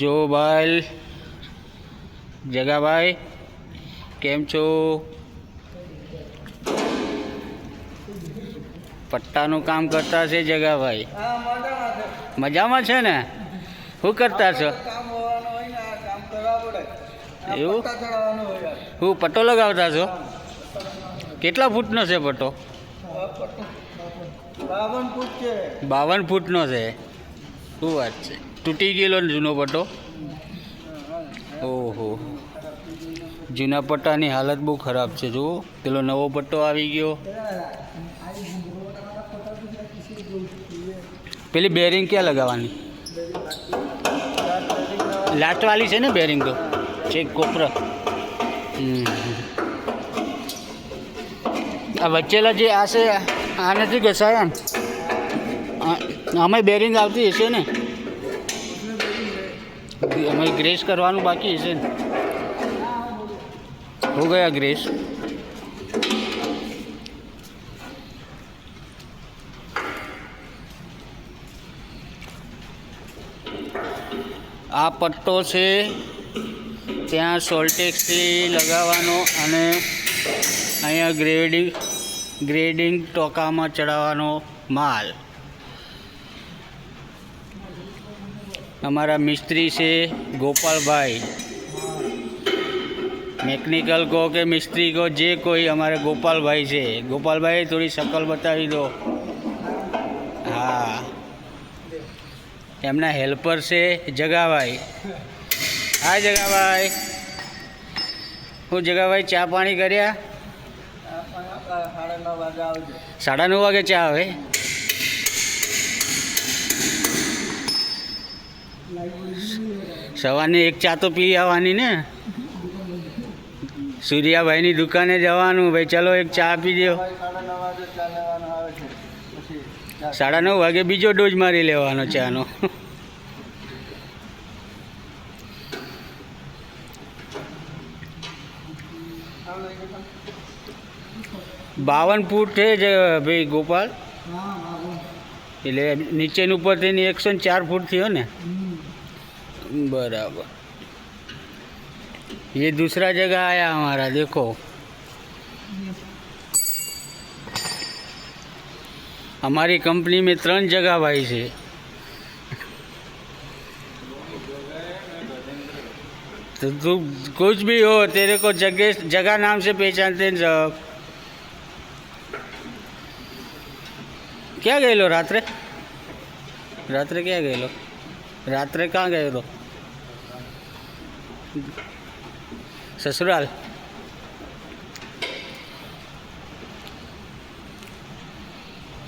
જો ભાઈ જગાભાઈ કેમ છો? પટ્ટાનું કામ કરતા છે જગાભાઈ? મજામાં છે ને? શું કરતા છો? એવું હું પટ્ટો લગાવતા છો? કેટલા ફૂટનો છે પટ્ટો? 52 ફૂટનો છે. શું વાત છે? તૂટી ગયેલો જૂનો પટ્ટો? ઓહો, જૂના પટ્ટાની હાલત બહુ ખરાબ છે. જુઓ પેલો નવો પટ્ટો આવી ગયો. પેલી બેરિંગ ક્યાં લગાવવાની? લાટવાળી છે ને બેરિંગ તો ચેક કોપરા. આ વચ્ચેલા જે આ છે આ નથી ઘસાયા ને? અમે બેરિંગ આવતી હશે ને? અમે ગ્રેસ કરવાનું બાકી હશે ને? હો ગયા ગ્રેસ. આ પટ્ટો છે ત્યાં સોલ્ટેક્સથી લગાવવાનો અને અહીંયા ગ્રેડિંગ ટોકામાં ચડાવવાનો માલ. અમારા મિસ્ત્રી છે ગોપાલભાઈ. મેકેનિકલ કહો કે મિસ્ત્રી કહો, જે કોઈ, અમારે ગોપાલભાઈ છે. ગોપાલભાઈ થોડી શકલ બતાવી દો. હા, એમના હેલ્પર છે જગાભાઈ. હા જગાભાઈ, હું જગાભાઈ ચા પાણી કર્યા? 9:30 વાગે ચા આવે? સવારની એક ચા તો પી આવવાની ને. સૂર્યાભાઈની દુકાને જવાનું, ભાઈ ચલો એક ચા આપી દો. 9:30 વાગે બીજો ડોઝ મારી લેવાનો ચાનો. 52 ફૂટ છે ભાઈ ગોપાલ. એટલે નીચેનું ઉપર થઈને 104 ફૂટ થયો ને? बराबर. ये दूसरा जगह आया हमारा, देखो हमारी कंपनी में 3 जगह भाई से. तो तू कुछ भी हो, तेरे को जगह नाम से पहचानते हैं सब. क्या गए लो रात्रे क्या गए लो? रात्रे कहाँ गए तो? ससुराल.